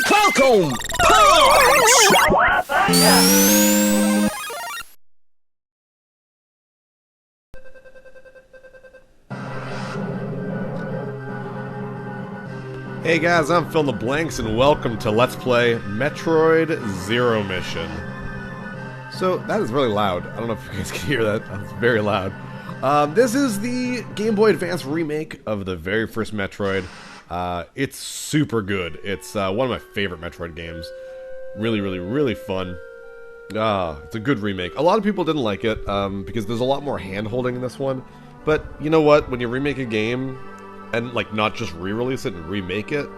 Falcon! Punch! Hey guys, I'm PhilInTheBlanks and welcome to Let's Play Metroid Zero Mission. So, that is really loud. I don't know if you guys can hear that. It's very loud. This is the GameBoy Advance remake of the very first Metroid. It's super good. It's one of my favorite Metroid games. Really, really, really fun. It's a good remake. A lot of people didn't like it, because there's a lot more hand-holding in this one. But, you know what? When you remake a game, and, like, not just re-release it and remake it,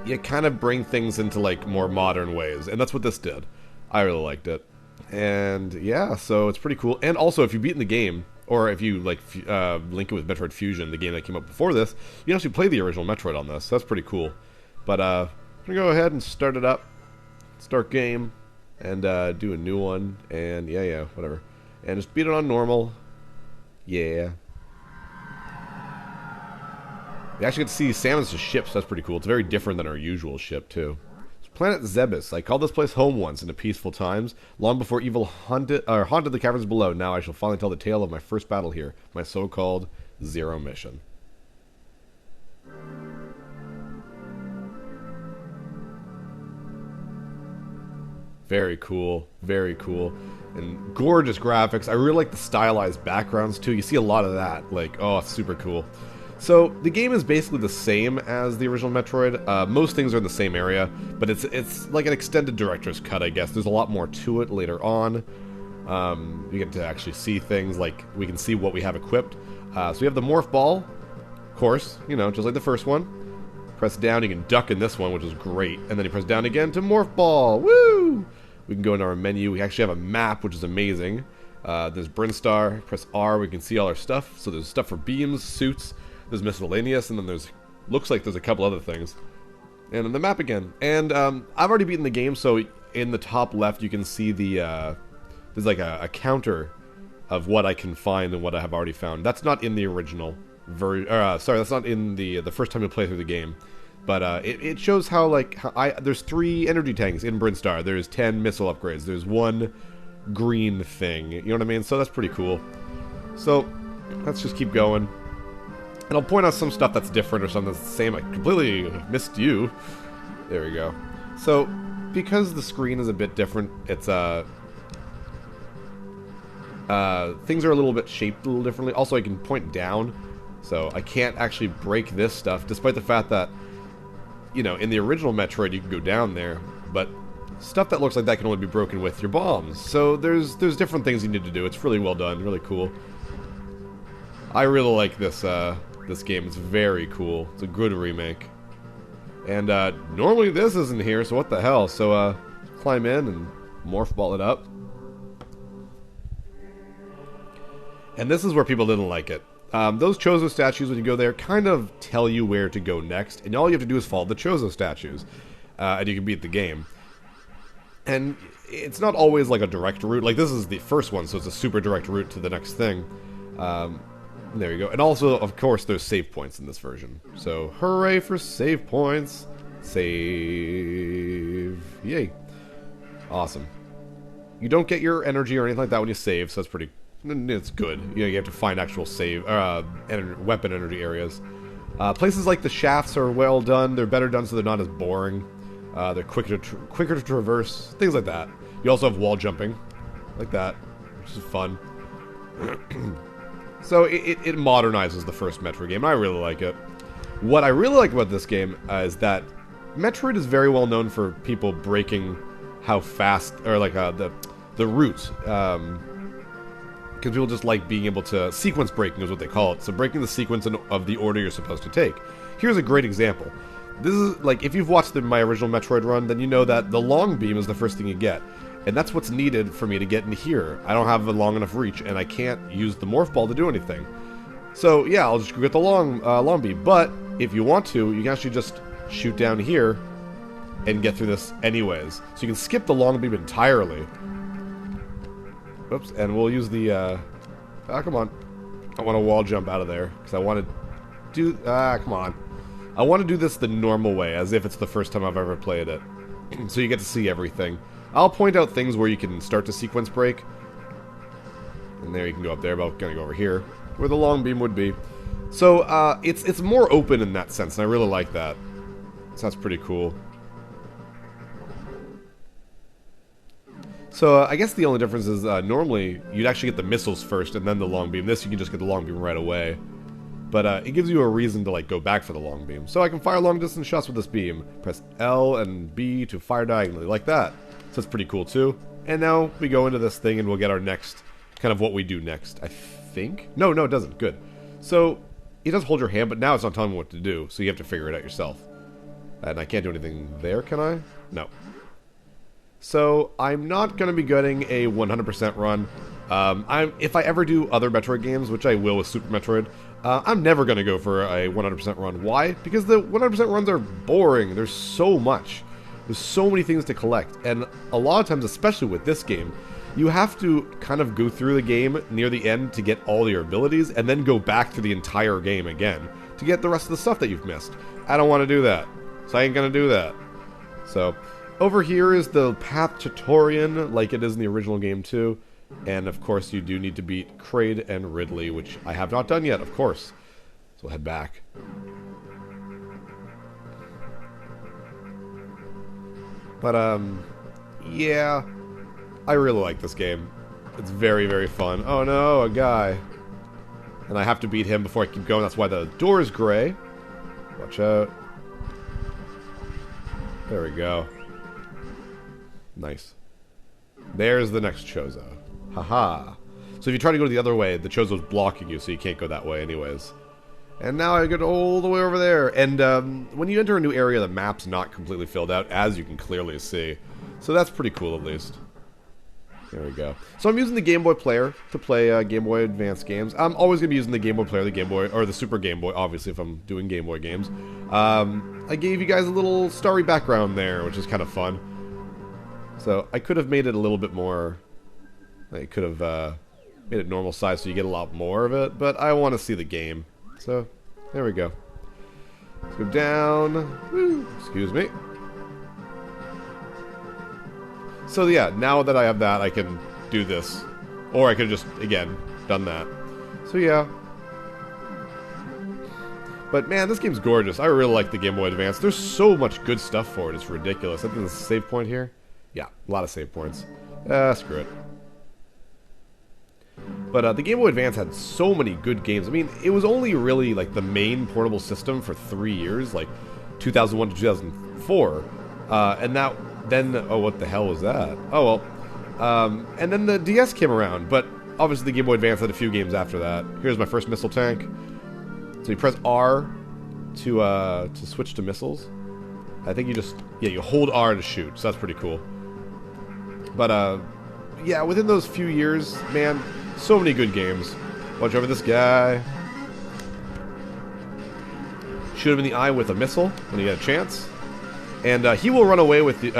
you kind of bring things into, like, more modern ways. And that's what this did. I really liked it. And, yeah, so it's pretty cool. And also, if you've beaten the game, or if you, like, link it with Metroid Fusion, the game that came out before this, you can actually play the original Metroid on this. So that's pretty cool. But, I'm gonna go ahead and start it up. Start game. And, do a new one. And, yeah, whatever. And just beat it on normal. Yeah. We actually get to see Samus' ship, so that's pretty cool. It's very different than our usual ship, too. It's Planet Zebes. I called this place home once in the peaceful times, long before evil haunted the caverns below. Now I shall finally tell the tale of my first battle here, my so-called Zero Mission. Very cool, very cool. And gorgeous graphics. I really like the stylized backgrounds, too. You see a lot of that. Like, oh, it's super cool. So, the game is basically the same as the original Metroid. Most things are in the same area, but it's like an extended director's cut, I guess. There's a lot more to it later on. You get to actually see things, like, we can see what we have equipped. So we have the Morph Ball, of course, you know, just like the first one. Press down, you can duck in this one, which is great. And then you press down again to Morph Ball, woo! We can go into our menu, we actually have a map, which is amazing. There's Brinstar, press R, we can see all our stuff. So there's stuff for beams, suits. There's miscellaneous, and then there's, looks like there's a couple other things. And then the map again. And I've already beaten the game, so in the top left you can see the, there's like a counter of what I can find and what I have already found. That's not in the original version, sorry, that's not in the first time you play through the game. But it shows how, like, there's 3 energy tanks in Brinstar. There's 10 missile upgrades. There's 1 green thing. You know what I mean? So that's pretty cool. So, let's just keep going. And I'll point out some stuff that's different or something that's the same. I completely missed you. There we go. So, because the screen is a bit different, it's, things are a little bit shaped a little differently. Also, I can point down, so I can't actually break this stuff, despite the fact that, you know, in the original Metroid, you can go down there, but stuff that looks like that can only be broken with your bombs. So, there's different things you need to do. It's really well done, really cool. I really like this, this game. Is very cool. It's a good remake. And normally this isn't here, so what the hell? So climb in and morph ball it up. And this is where people didn't like it. Those Chozo statues, when you go there, kind of tell you where to go next, and all you have to do is follow the Chozo statues, and you can beat the game. And it's not always like a direct route. Like, this is the first one, so it's a super direct route to the next thing. There you go. And also, of course, there's save points in this version. So, hooray for save points. Save. Yay. Awesome. You don't get your energy or anything like that when you save, so that's pretty... It's good. You know, you have to find actual save... weapon energy areas. Places like the shafts are well done. They're better done so they're not as boring. They're quicker to traverse. Things like that. You also have wall jumping. Like that. Which is fun. So it modernizes the first Metroid game, and I really like it. What I really like about this game is that Metroid is very well known for people breaking how fast, or like the routes. Because people just like being able to... Sequence breaking is what they call it. So breaking the sequence of the order you're supposed to take. Here's a great example. This is, like, if you've watched my original Metroid run, then you know that the long beam is the first thing you get. And that's what's needed for me to get in here. I don't have a long enough reach, and I can't use the Morph Ball to do anything. So, yeah, I'll just go get the long beam. But, if you want to, you can actually just shoot down here and get through this anyways. So you can skip the long beam entirely. Oops, and we'll use the, come on. I want to wall jump out of there, because I want to do, come on. I want to do this the normal way, as if it's the first time I've ever played it. So you get to see everything. I'll point out things where you can start to sequence break. And there you can go up there, but I'm going to go over here, where the long beam would be. So, it's more open in that sense, and I really like that. So that's pretty cool. So, I guess the only difference is, normally, you'd actually get the missiles first, and then the long beam. This, you can just get the long beam right away. But, it gives you a reason to, like, go back for the long beam. So I can fire long-distance shots with this beam. Press L and B to fire diagonally, like that. So that's pretty cool, too. And now, we go into this thing, and we'll get our next, kind of what we do next, I think? No, it doesn't. Good. So, it does hold your hand, but now it's not telling me what to do, so you have to figure it out yourself. And I can't do anything there, can I? No. So, I'm not going to be getting a 100% run. If I ever do other Metroid games, which I will with Super Metroid, I'm never going to go for a 100% run. Why? Because the 100% runs are boring. There's so much. There's so many things to collect. And a lot of times, especially with this game, you have to kind of go through the game near the end to get all your abilities, and then go back to the entire game again to get the rest of the stuff that you've missed. I don't want to do that, so I ain't gonna do that. So, over here is the path to Torian, like it is in the original game too. And of course you do need to beat Kraid and Ridley, which I have not done yet, of course. So we'll head back. But, yeah, I really like this game. It's very, very fun. Oh no, a guy. And I have to beat him before I keep going. That's why the door is gray. Watch out. There we go. Nice. There's the next Chozo. Haha. So if you try to go the other way, the Chozo's blocking you, so you can't go that way anyways. And now I get all the way over there. And when you enter a new area, the map's not completely filled out, as you can clearly see. So that's pretty cool, at least. There we go. So I'm using the Game Boy player to play Game Boy Advance games. I'm always going to be using the Game Boy player, the Game Boy, or the Super Game Boy, obviously, if I'm doing Game Boy games. I gave you guys a little starry background there, which is kind of fun. So I could have made it a little bit more... I could have made it normal size so you get a lot more of it, but I want to see the game. So, there we go. Let's go down. Woo, excuse me. So yeah, now that I have that, I can do this. Or I could have just, again, done that. So yeah. But man, this game's gorgeous. I really like the Game Boy Advance. There's so much good stuff for it, it's ridiculous. I think there's a save point here. Yeah, a lot of save points. Screw it. But the Game Boy Advance had so many good games. I mean, it was only really like the main portable system for 3 years, like 2001 to 2004. And that then, oh, what the hell was that? Oh well. And then the DS came around, but obviously the Game Boy Advance had a few games after that. Here's my first missile tank. So you press R to switch to missiles. I think you just, yeah, you hold R to shoot. So that's pretty cool. But yeah, within those few years, man, so many good games. Watch over this guy. Shoot him in the eye with a missile when you get a chance. And he will run away with you.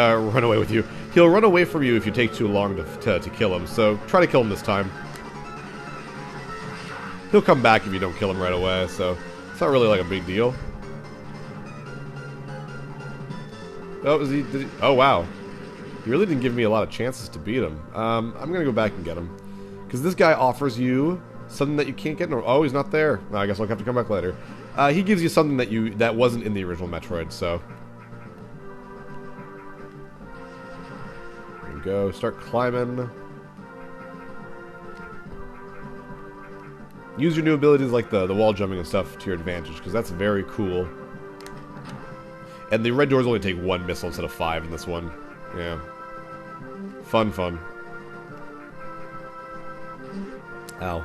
He'll run away from you if you take too long to kill him. So try to kill him this time. He'll come back if you don't kill him right away. So it's not really like a big deal. Oh, did he? Oh wow. He really didn't give me a lot of chances to beat him. I'm gonna go back and get him. Because this guy offers you something that you can't get. Oh, he's not there. I guess I'll have to come back later. He gives you something that wasn't in the original Metroid, so. There we go. Start climbing. Use your new abilities like the wall jumping and stuff to your advantage, because that's very cool. And the red doors only take 1 missile instead of 5 in this one. Yeah. Fun. Ow.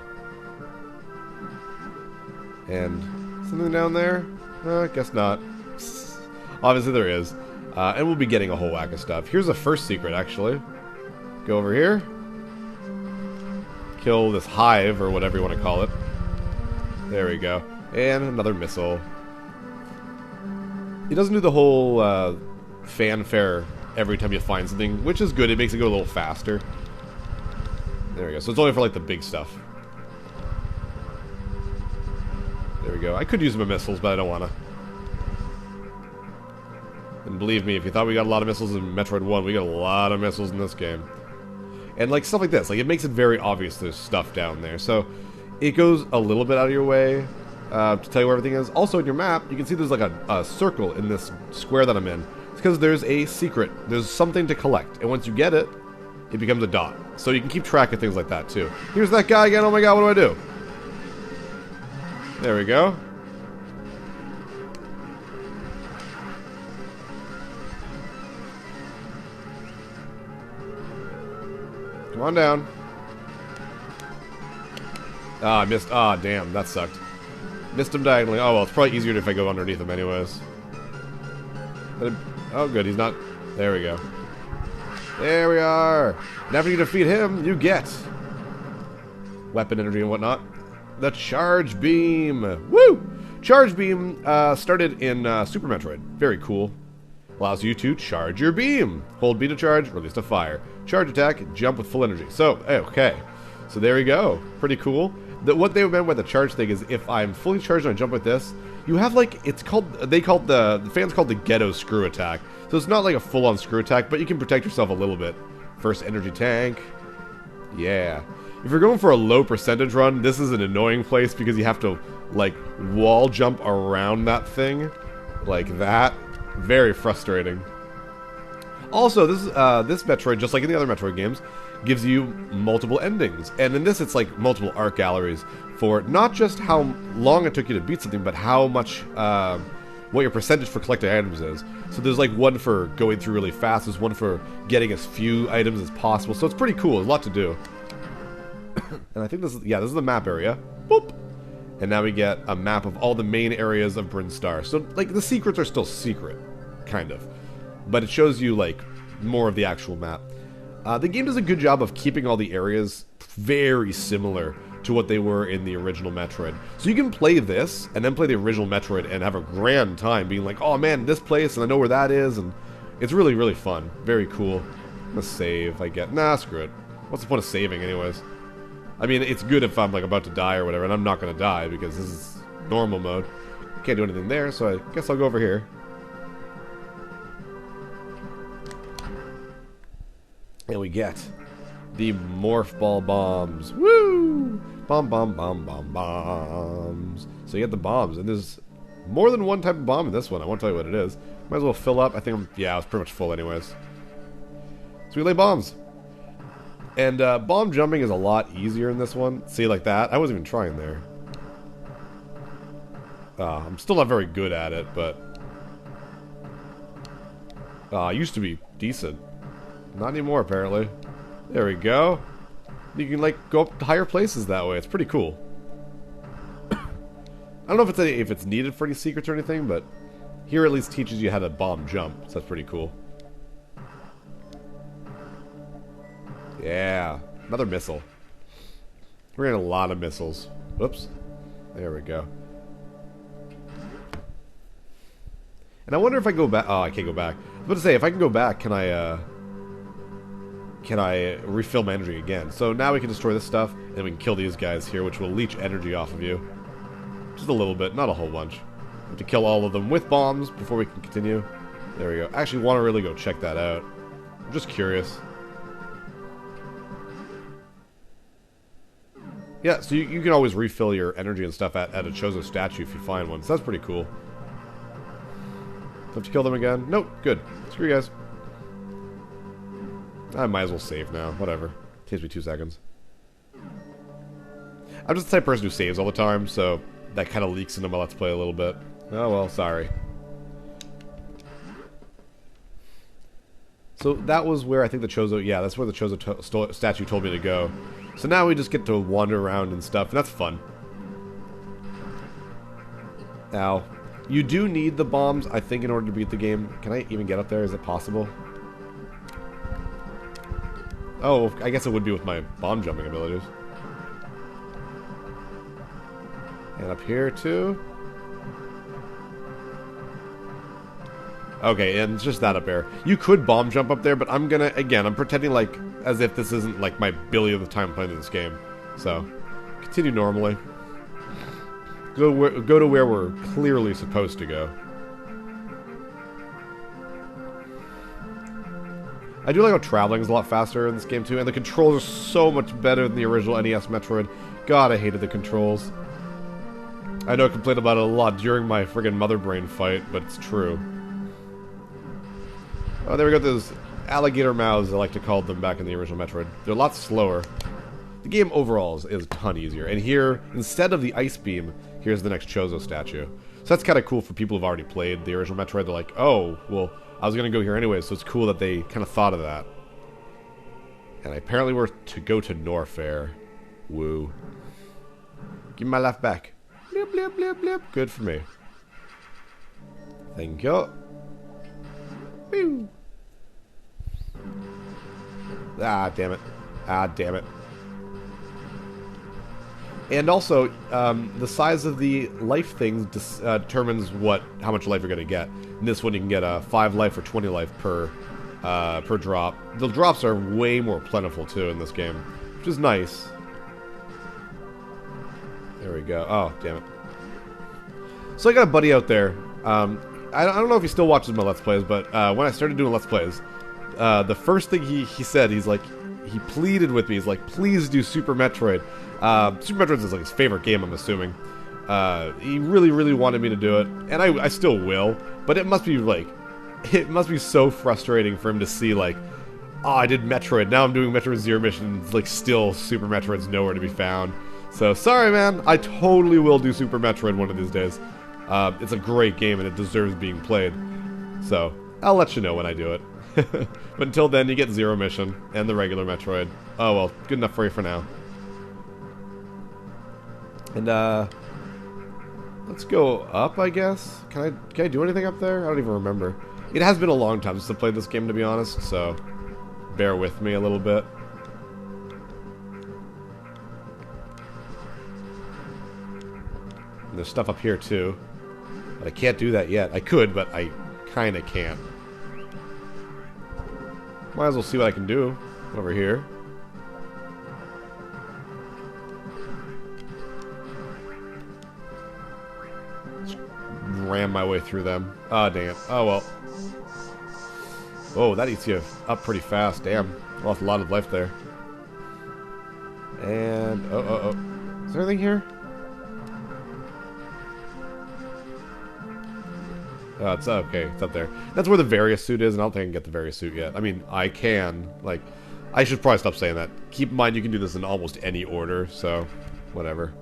And something down there? I guess not. Obviously there is. And we'll be getting a whole whack of stuff. Here's the first secret, actually. Go over here. Kill this hive, or whatever you want to call it. There we go. And another missile. It doesn't do the whole fanfare every time you find something, which is good. It makes it go a little faster. There we go. So it's only for like the big stuff. There we go. I could use my missiles, but I don't want to. And believe me, if you thought we got a lot of missiles in Metroid 1, we got a lot of missiles in this game. And like stuff like this, like it makes it very obvious there's stuff down there. So it goes a little bit out of your way to tell you where everything is. Also in your map, you can see there's like a circle in this square that I'm in. It's because there's a secret. There's something to collect. And once you get it, it becomes a dot. So you can keep track of things like that too. Here's that guy again. Oh my god, what do I do? There we go. Come on down. Ah, I missed. Ah, damn, that sucked. Missed him diagonally. Oh, well, it's probably easier if I go underneath him anyways. Oh, good, he's not... There we go. There we are. And after you defeat him, you get weapon energy and whatnot. The Charge Beam. Woo! Charge Beam started in Super Metroid. Very cool. Allows you to charge your beam. Hold B to charge, release to fire. Charge attack, jump with full energy. So, okay. So there we go. Pretty cool. What they meant by the charge thing is if I'm fully charged and I jump with this, you have like, it's called, the fans called the ghetto screw attack. So it's not like a full-on screw attack, but you can protect yourself a little bit. First energy tank. Yeah. If you're going for a low percentage run, this is an annoying place because you have to, like, wall jump around that thing. Like that. Very frustrating. Also, this Metroid, just like in the other Metroid games, gives you multiple endings. And in this, it's like multiple art galleries for not just how long it took you to beat something, but how much, what your percentage for collecting items is. So there's like one for going through really fast, there's one for getting as few items as possible. So it's pretty cool, there's a lot to do. And I think this is, yeah, this is the map area. Boop! And now we get a map of all the main areas of Bryn Star. So, like, the secrets are still secret, kind of. But it shows you, like, more of the actual map. The game does a good job of keeping all the areas very similar to what they were in the original Metroid. So you can play this, and then play the original Metroid, and have a grand time being like, oh man, this place, and I know where that is, and it's really, really fun. Very cool. I'm gonna save, I get. Nah, screw it. What's the point of saving, anyways? I mean, it's good if I'm, like, about to die or whatever, and I'm not gonna die, because this is normal mode. Can't do anything there, so I guess I'll go over here. And we get the Morph Ball Bombs. Woo! Bomb, bomb, bomb, bomb, bombs. So you get the bombs, and there's more than one type of bomb in this one. I won't tell you what it is. Might as well fill up. I think yeah, it's pretty much full anyways. So we lay bombs. And bomb jumping is a lot easier in this one. See, like that? I wasn't even trying there. I'm still not very good at it, but... I used to be decent. Not anymore, apparently. There we go. You can, like, go up to higher places that way. It's pretty cool. I don't know if it's needed for any secrets or anything, but here at least teaches you how to bomb jump, so that's pretty cool. Yeah, another missile. We're getting a lot of missiles. Whoops. There we go. And I wonder if I go back. Oh, I can't go back. I was about to say, if I can go back, can I refill my energy again? So now we can destroy this stuff, and we can kill these guys here, which will leech energy off of you. Just a little bit, not a whole bunch. We have to kill all of them with bombs before we can continue. There we go. I actually want to really go check that out. I'm just curious. Yeah, so you can always refill your energy and stuff at a Chozo statue if you find one. So that's pretty cool. Have to kill them again? Nope, good. Screw you guys. I might as well save now. Whatever. Takes me 2 seconds. I'm just the type of person who saves all the time, so that kind of leaks into my Let's Play a little bit. Oh well, sorry. So that was where I think the Chozo... Yeah, that's where the Chozo statue told me to go. So now we just get to wander around and stuff, and that's fun. Now, you do need the bombs, I think, in order to beat the game. Can I even get up there? Is it possible? Oh, I guess it would be with my bomb jumping abilities. And up here, too. Okay, and it's just that up there. You could bomb jump up there, but I'm gonna, again, I'm pretending like, as if this isn't like my billionth time playing this game. So, continue normally. Go to where we're clearly supposed to go. I do like how traveling is a lot faster in this game too, and the controls are so much better than the original NES Metroid. God, I hated the controls. I know I complained about it a lot during my friggin' Mother Brain fight, but it's true. Oh, there we go, those alligator mouths, I like to call them back in the original Metroid. They're a lot slower. The game overall is a ton easier, and here, instead of the Ice Beam, here's the next Chozo statue. So that's kind of cool for people who've already played the original Metroid. They're like, oh, well, I was going to go here anyway, so it's cool that they kind of thought of that. And apparently we're to go to Norfair. Woo. Give me my life back. Blip, blip, blip, blip. Good for me. Thank you. Woo. Ah, damn it. Ah, damn it. And also, the size of the life things determines how much life you're going to get. In this one, you can get 5 life or 20 life per drop. The drops are way more plentiful, too, in this game, which is nice. There we go. Oh, damn it. So I got a buddy out there. I don't know if he still watches my Let's Plays, but when I started doing Let's Plays, the first thing he said, he pleaded with me. He's like, please do Super Metroid. Super Metroid is like his favorite game, I'm assuming. He really, really wanted me to do it, and I still will. But it must be so frustrating for him to see like, oh, I did Metroid, now I'm doing Metroid Zero Mission, like still Super Metroid's nowhere to be found. So sorry, man. I totally will do Super Metroid one of these days. It's a great game and it deserves being played. So I'll let you know when I do it. But until then, you get Zero Mission and the regular Metroid. Oh well, good enough for you for now. And let's go up, I guess. Can I do anything up there? I don't even remember. It has been a long time since I played this game, to be honest, so bear with me a little bit. And there's stuff up here too, but I can't do that yet. I could, but I kinda can't. Might as well see what I can do over here. Just ram my way through them. Ah, dang it. Oh, well. Oh, that eats you up pretty fast. Damn. Lost a lot of life there. And... oh. Is there anything here? Oh, it's okay. It's up there. That's where the various suit is, and I don't think I can get the various suit yet. I mean, I can. Like, I should probably stop saying that. Keep in mind, you can do this in almost any order, so whatever.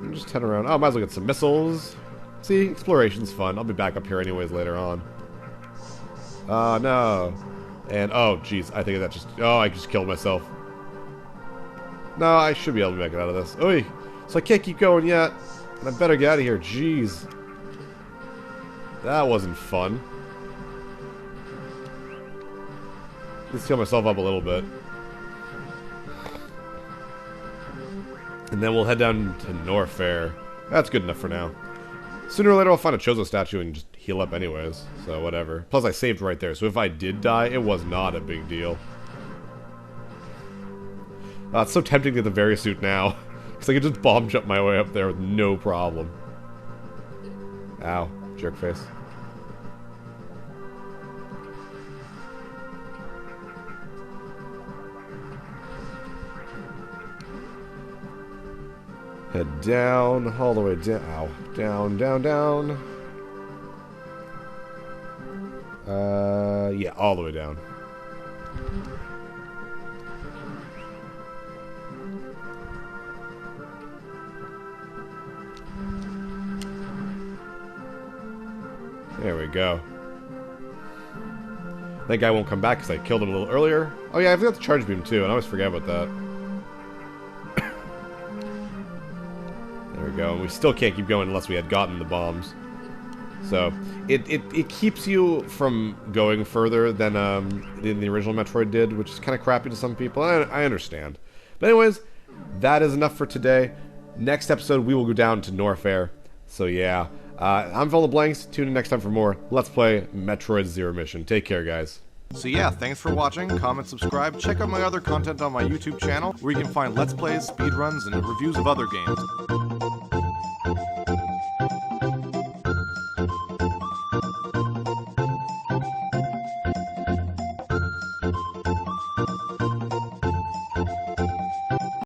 I'm just head around. Oh, might as well get some missiles. See, exploration's fun. I'll be back up here anyways later on. Oh, no. And, oh, jeez. I think that just... oh, I just killed myself. No, I should be able to make it out of this. Oi! So I can't keep going yet. And I better get out of here. Jeez. That wasn't fun. Let's heal myself up a little bit. And then we'll head down to Norfair. That's good enough for now. Sooner or later I'll find a Chozo statue and just heal up anyways. So whatever. Plus I saved right there. So if I did die, it was not a big deal. It's so tempting to get the various suit now. Because I could just bomb jump my way up there with no problem. Ow. Jerkface. Head down, all the way down. Ow. Down, down, down. Yeah, all the way down. There we go. That guy won't come back because I killed him a little earlier. Oh yeah, I forgot the charge beam too, and I always forget about that. There we go. And we still can't keep going unless we had gotten the bombs. So, it keeps you from going further than the original Metroid did, which is kind of crappy to some people. I understand. But anyways, that is enough for today. Next episode, we will go down to Norfair. So yeah. I'm PhilInTheBlanks. Tune in next time for more Let's Play Metroid Zero Mission. Take care, guys. So yeah, thanks for watching. Comment, subscribe. Check out my other content on my YouTube channel, where you can find Let's Plays, speedruns, and reviews of other games.